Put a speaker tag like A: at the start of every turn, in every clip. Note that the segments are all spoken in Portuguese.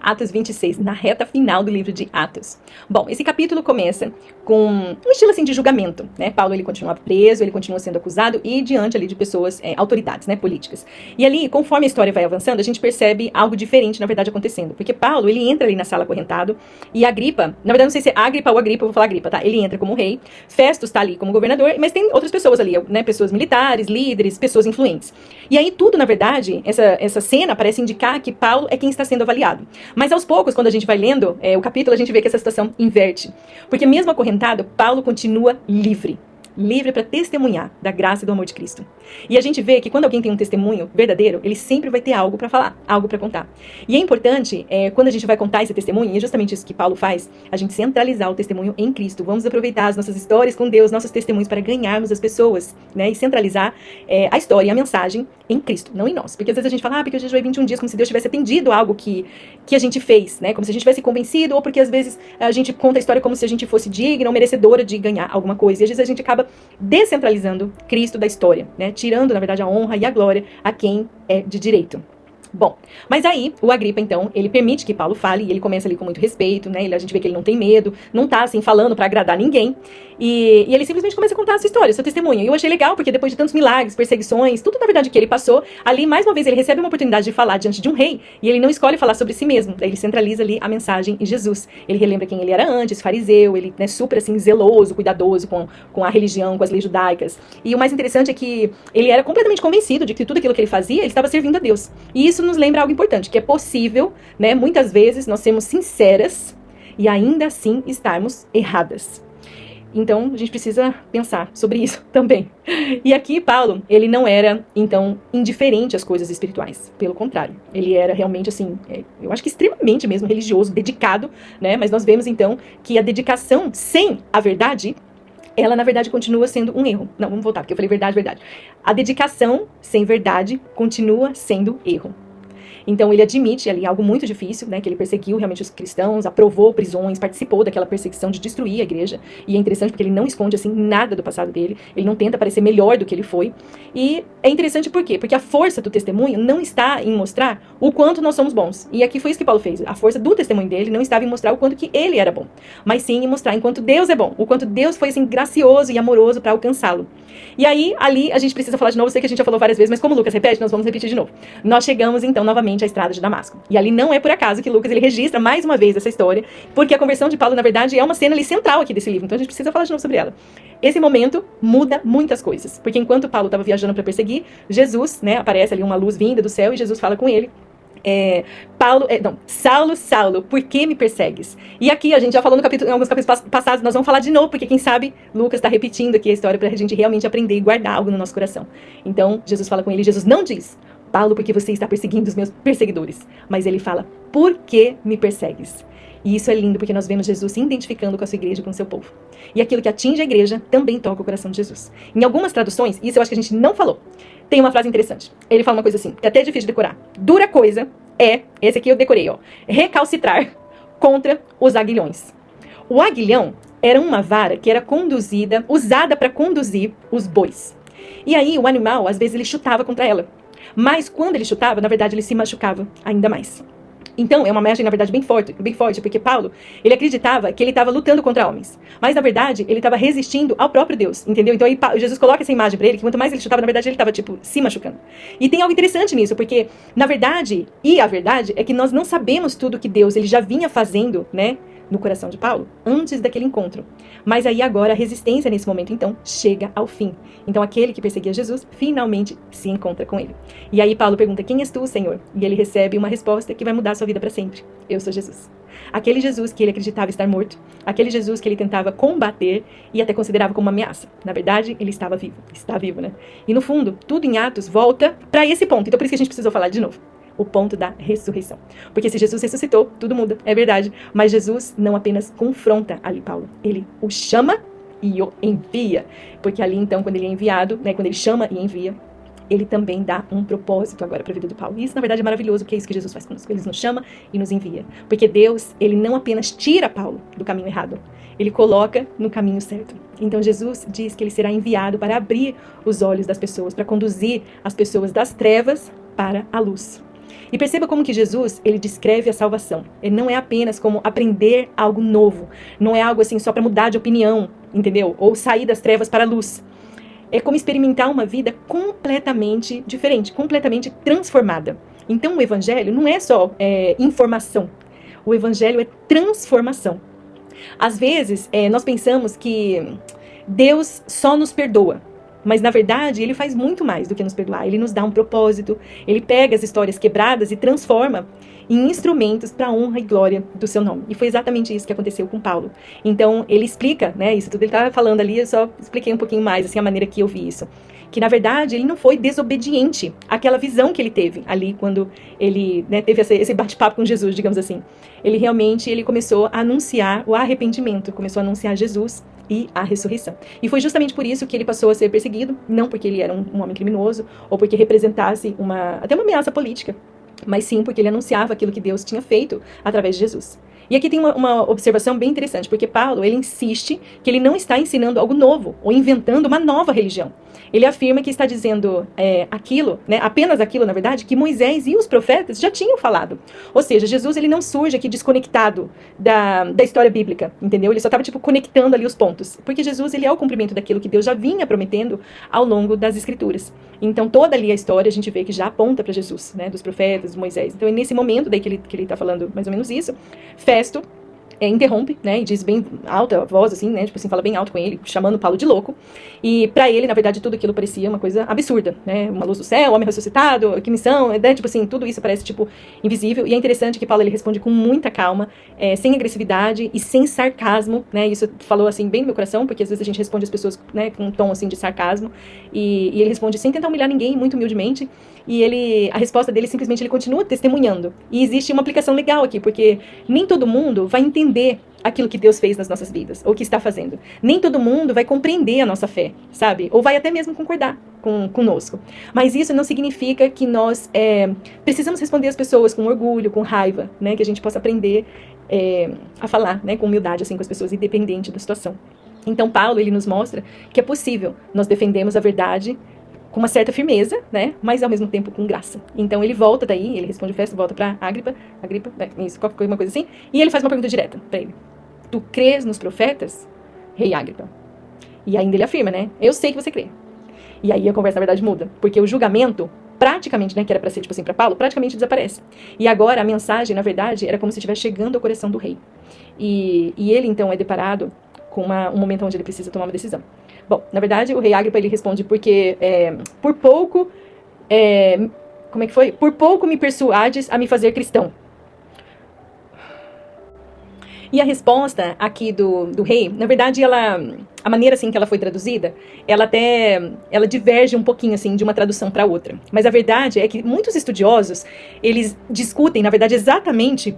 A: Atos 26, na reta final do livro de Atos. Bom, esse capítulo começa com um estilo assim de julgamento, né? Paulo, ele continua preso, ele continua sendo acusado e diante ali de pessoas, autoridades, né, políticas. E ali, conforme a história vai avançando, a gente percebe algo diferente, na verdade, acontecendo. Porque Paulo, ele entra ali na sala acorrentado e Agripa, na verdade, não sei se é Agripa ou Agripa, eu vou falar Agripa, tá? Ele entra como rei, Festus tá ali como governador, mas tem outras pessoas ali, né? Pessoas militares, líderes, pessoas influentes. E aí tudo, na verdade, essa cena parece indicar que Paulo é quem está sendo avaliado. Mas aos poucos, quando a gente vai lendo o capítulo, a gente vê que essa situação inverte. Porque mesmo acorrentado, Paulo continua livre para testemunhar da graça e do amor de Cristo. E a gente vê que quando alguém tem um testemunho verdadeiro, ele sempre vai ter algo para falar, algo para contar. E é importante, quando a gente vai contar esse testemunho, e é justamente isso que Paulo faz, a gente centralizar o testemunho em Cristo. Vamos aproveitar as nossas histórias com Deus, nossos testemunhos para ganharmos as pessoas, né? E centralizar a história e a mensagem em Cristo, não em nós. Porque às vezes a gente fala, porque eu jejuei 21 dias, como se Deus tivesse atendido algo que a gente fez, né? Como se a gente tivesse convencido, ou porque às vezes a gente conta a história como se a gente fosse digna ou merecedora de ganhar alguma coisa. E às vezes a gente acaba descentralizando Cristo da história, né? Tirando, na verdade, a honra e a glória a quem é de direito. Bom, mas aí o Agripa, então, ele permite que Paulo fale, e ele começa ali com muito respeito, né? A gente vê que ele não tem medo, não tá assim falando pra agradar ninguém, e ele simplesmente começa a contar a sua história, seu testemunho. E eu achei legal, porque depois de tantos milagres, perseguições, tudo na verdade que ele passou, ali mais uma vez ele recebe uma oportunidade de falar diante de um rei, e ele não escolhe falar sobre si mesmo, daí ele centraliza ali a mensagem em Jesus. Ele relembra quem ele era antes, fariseu, ele, né, super assim zeloso, cuidadoso com a religião, com as leis judaicas. E o mais interessante é que ele era completamente convencido de que tudo aquilo que ele fazia, ele estava servindo a Deus. E isso nos lembra algo importante, que é possível, né, muitas vezes nós sermos sinceras e ainda assim estarmos erradas. Então, a gente precisa pensar sobre isso também. E aqui, Paulo, ele não era, então, indiferente às coisas espirituais. Pelo contrário, ele era realmente, assim, eu acho que extremamente mesmo religioso, dedicado, né? Mas nós vemos, então, que a dedicação sem a verdade, ela, na verdade, continua sendo um erro. Não, vamos voltar, porque eu falei verdade. A dedicação sem verdade continua sendo erro. Então ele admite ali algo muito difícil, né, que ele perseguiu realmente os cristãos, aprovou prisões, participou daquela perseguição de destruir a igreja. E é interessante porque ele não esconde assim nada do passado dele, ele não tenta parecer melhor do que ele foi. E é interessante por quê? Porque a força do testemunho não está em mostrar o quanto nós somos bons. E aqui foi isso que Paulo fez. A força do testemunho dele não estava em mostrar o quanto que ele era bom, mas sim em mostrar enquanto Deus é bom, o quanto Deus foi assim gracioso e amoroso para alcançá-lo. E aí, ali, a gente precisa falar de novo, sei que a gente já falou várias vezes, mas como Lucas repete, nós vamos repetir de novo. Nós chegamos, então, novamente à estrada de Damasco. E ali não é por acaso que Lucas, ele registra mais uma vez essa história, porque a conversão de Paulo, na verdade, é uma cena ali central aqui desse livro, então a gente precisa falar de novo sobre ela. Esse momento muda muitas coisas, porque enquanto Paulo estava viajando para perseguir, Jesus, né, aparece ali uma luz vinda do céu e Jesus fala com ele, Saulo, Saulo, por que me persegues? E aqui a gente já falou em alguns capítulos passados, nós vamos falar de novo, porque quem sabe Lucas está repetindo aqui a história para a gente realmente aprender e guardar algo no nosso coração. Então Jesus fala com ele, Jesus não diz, Paulo, porque você está perseguindo os meus perseguidores, mas ele fala, por que me persegues? E isso é lindo, porque nós vemos Jesus se identificando com a sua igreja, com o seu povo. E aquilo que atinge a igreja também toca o coração de Jesus. Em algumas traduções, isso eu acho que a gente não falou, tem uma frase interessante. Ele fala uma coisa assim, que é até difícil de decorar. Dura coisa esse aqui eu decorei, recalcitrar contra os aguilhões. O aguilhão era uma vara que era usada para conduzir os bois. E aí o animal, às vezes, ele chutava contra ela. Mas quando ele chutava, na verdade, ele se machucava ainda mais. Então, é uma imagem, na verdade, bem forte, porque Paulo, ele acreditava que ele estava lutando contra homens. Mas, na verdade, ele estava resistindo ao próprio Deus, entendeu? Então, aí, Jesus coloca essa imagem para ele, que quanto mais ele chutava, na verdade, ele estava, se machucando. E tem algo interessante nisso, porque, na verdade, a verdade é que nós não sabemos tudo que Deus, ele já vinha fazendo, né, no coração de Paulo, antes daquele encontro. Mas aí agora a resistência nesse momento, então, chega ao fim. Então aquele que perseguia Jesus, finalmente se encontra com ele. E aí Paulo pergunta, quem és tu, Senhor? E ele recebe uma resposta que vai mudar a sua vida para sempre. Eu sou Jesus. Aquele Jesus que ele acreditava estar morto, aquele Jesus que ele tentava combater e até considerava como uma ameaça. Na verdade, ele estava vivo. Está vivo, né? E no fundo, tudo em Atos volta para esse ponto. Então por isso que a gente precisou falar de novo. O ponto da ressurreição. Porque se Jesus ressuscitou, tudo muda, é verdade. Mas Jesus não apenas confronta ali Paulo, ele o chama e o envia. Porque ali então, quando ele é enviado, né, quando ele chama e envia, ele também dá um propósito agora para a vida do Paulo. E isso, na verdade, é maravilhoso, porque é isso que Jesus faz conosco. Ele nos chama e nos envia. Porque Deus, ele não apenas tira Paulo do caminho errado, ele coloca no caminho certo. Então Jesus diz que ele será enviado para abrir os olhos das pessoas, para conduzir as pessoas das trevas para a luz. E perceba como que Jesus, ele descreve a salvação. Ele não é apenas como aprender algo novo. Não é algo assim só para mudar de opinião, entendeu? Ou sair das trevas para a luz. É como experimentar uma vida completamente diferente, completamente transformada. Então o evangelho não é só informação. O evangelho é transformação. Às vezes, nós pensamos que Deus só nos perdoa. Mas, na verdade, ele faz muito mais do que nos perdoar. Ele nos dá um propósito. Ele pega as histórias quebradas e transforma em instrumentos para a honra e glória do seu nome. E foi exatamente isso que aconteceu com Paulo. Então, ele explica, né, isso tudo ele estava falando ali, eu só expliquei um pouquinho mais, assim, a maneira que eu vi isso. Que, na verdade, ele não foi desobediente àquela visão que ele teve ali quando ele, né, teve esse bate-papo com Jesus, digamos assim. Ele realmente começou a anunciar o arrependimento, começou a anunciar Jesus e a ressurreição. E foi justamente por isso que ele passou a ser perseguido, não porque ele era um homem criminoso, ou porque representasse até uma ameaça política, mas sim porque ele anunciava aquilo que Deus tinha feito através de Jesus. E aqui tem uma observação bem interessante, porque Paulo, ele insiste que ele não está ensinando algo novo, ou inventando uma nova religião. Ele afirma que está dizendo aquilo, né, apenas aquilo, na verdade, que Moisés e os profetas já tinham falado. Ou seja, Jesus, ele não surge aqui desconectado da história bíblica, entendeu? Ele só estava, conectando ali os pontos. Porque Jesus, ele é o cumprimento daquilo que Deus já vinha prometendo ao longo das Escrituras. Então, toda ali a história, a gente vê que já aponta para Jesus, né, dos profetas, de Moisés. Então, é nesse momento daí que ele está falando mais ou menos isso. Festo interrompe, né, e diz bem alta a voz, assim, né, fala bem alto com ele, chamando Paulo de louco, e pra ele, na verdade, tudo aquilo parecia uma coisa absurda, né, uma luz do céu, homem ressuscitado, que missão, né, tudo isso parece, invisível, e é interessante que Paulo, ele responde com muita calma, sem agressividade e sem sarcasmo, né, isso falou, assim, bem no meu coração, porque às vezes a gente responde as pessoas, né, com um tom, assim, de sarcasmo, e ele responde sem tentar humilhar ninguém, muito humildemente, e a resposta dele, simplesmente, ele continua testemunhando, e existe uma aplicação legal aqui, porque nem todo mundo vai entender aquilo que Deus fez nas nossas vidas, ou que está fazendo. Nem todo mundo vai compreender a nossa fé, sabe? Ou vai até mesmo concordar conosco. Mas isso não significa que nós precisamos responder as pessoas com orgulho, com raiva, né? Que a gente possa aprender a falar, né? Com humildade, assim, com as pessoas, independente da situação. Então, Paulo, ele nos mostra que é possível nós defendermos a verdade com uma certa firmeza, né, mas ao mesmo tempo com graça. Então ele volta daí, ele responde o Festo, volta para Agripa, isso, qualquer coisa assim, e ele faz uma pergunta direta para ele. Tu crês nos profetas, rei Agripa? E ainda ele afirma, né, eu sei que você crê. E aí a conversa, na verdade, muda, porque o julgamento, praticamente, né, que era para ser, para Paulo, praticamente desaparece. E agora a mensagem, na verdade, era como se estivesse chegando ao coração do rei. E ele, então, é deparado com um momento onde ele precisa tomar uma decisão. Bom, na verdade, o rei Agripa, ele responde porque por pouco, como é que foi? Por pouco me persuades a me fazer cristão. E a resposta aqui do rei, na verdade, a maneira assim que ela foi traduzida, ela diverge um pouquinho assim de uma tradução para outra. Mas a verdade é que muitos estudiosos, eles discutem, na verdade, exatamente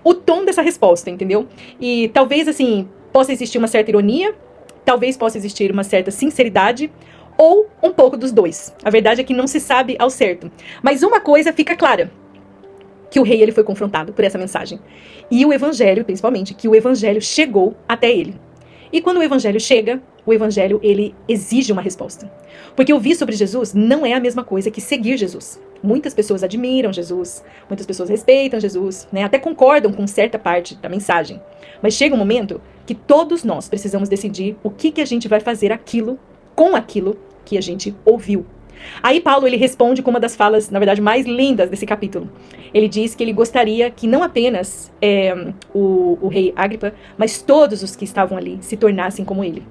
A: o tom dessa resposta, entendeu? E talvez assim possa existir uma certa ironia, talvez possa existir uma certa sinceridade, ou um pouco dos dois. A verdade é que não se sabe ao certo. Mas uma coisa fica clara, que o rei, ele foi confrontado por essa mensagem. E o evangelho, principalmente, que o evangelho chegou até ele. E quando o evangelho chega, o evangelho, ele exige uma resposta. Porque ouvir sobre Jesus não é a mesma coisa que seguir Jesus. Muitas pessoas admiram Jesus, muitas pessoas respeitam Jesus, né? Até concordam com certa parte da mensagem. Mas chega um momento que todos nós precisamos decidir o que a gente vai fazer com aquilo que a gente ouviu. Aí Paulo, ele responde com uma das falas, na verdade, mais lindas desse capítulo. Ele diz que ele gostaria que não apenas o rei Agripa, mas todos os que estavam ali se tornassem como ele.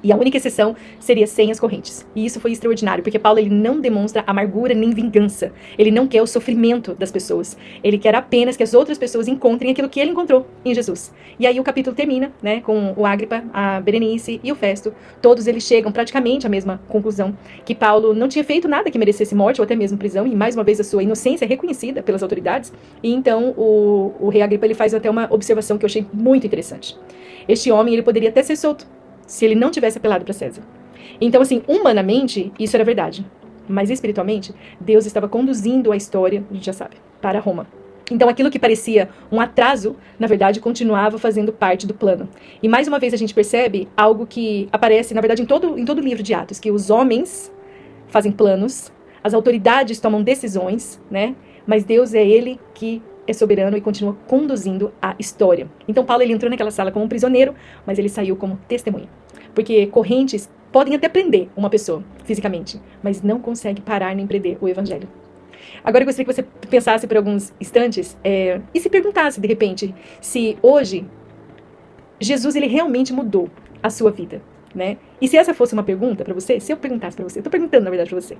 A: E a única exceção seria sem as correntes. E isso foi extraordinário, porque Paulo, ele não demonstra amargura nem vingança. Ele não quer o sofrimento das pessoas. Ele quer apenas que as outras pessoas encontrem aquilo que ele encontrou em Jesus. E aí o capítulo termina, né, com o Agripa, a Berenice e o Festo. Todos eles chegam praticamente à mesma conclusão, que Paulo não tinha feito nada que merecesse morte ou até mesmo prisão, e mais uma vez a sua inocência é reconhecida pelas autoridades. E então o rei Agripa, ele faz até uma observação que eu achei muito interessante. Este homem, ele poderia até ser solto, se ele não tivesse apelado para César. Então, assim, humanamente, isso era verdade. Mas espiritualmente, Deus estava conduzindo a história, a gente já sabe, para Roma. Então, aquilo que parecia um atraso, na verdade, continuava fazendo parte do plano. E mais uma vez a gente percebe algo que aparece, na verdade, em todo o livro de Atos, que os homens fazem planos, as autoridades tomam decisões, né? mas Deus é Ele que é soberano e continua conduzindo a história. Então Paulo ele entrou naquela sala como um prisioneiro, mas ele saiu como testemunha. Porque correntes podem até prender uma pessoa fisicamente, mas não consegue parar nem prender o evangelho. Agora eu gostaria que você pensasse por alguns instantes e se perguntasse de repente se hoje Jesus ele realmente mudou a sua vida, né? E se essa fosse uma pergunta para você, se eu perguntasse para você, eu estou perguntando na verdade para você,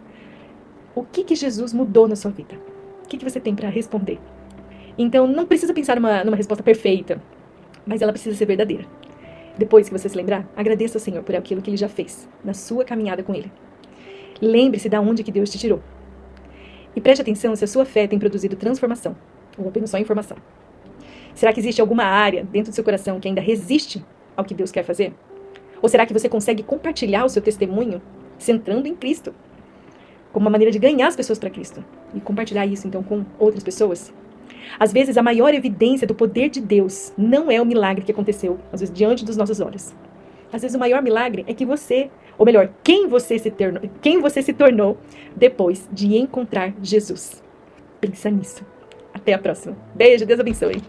A: o que Jesus mudou na sua vida? O que você tem para responder? Então, não precisa pensar numa resposta perfeita, mas ela precisa ser verdadeira. Depois que você se lembrar, agradeça ao Senhor por aquilo que Ele já fez na sua caminhada com Ele. Lembre-se de onde que Deus te tirou. E preste atenção se a sua fé tem produzido transformação, ou apenas só informação. Será que existe alguma área dentro do seu coração que ainda resiste ao que Deus quer fazer? Ou será que você consegue compartilhar o seu testemunho centrando em Cristo? Como uma maneira de ganhar as pessoas para Cristo. E compartilhar isso, então, com outras pessoas. Às vezes, a maior evidência do poder de Deus não é o milagre que aconteceu, às vezes, diante dos nossos olhos. Às vezes, o maior milagre é que você, ou melhor, quem você se tornou depois de encontrar Jesus. Pensa nisso. Até a próxima. Beijo, Deus abençoe.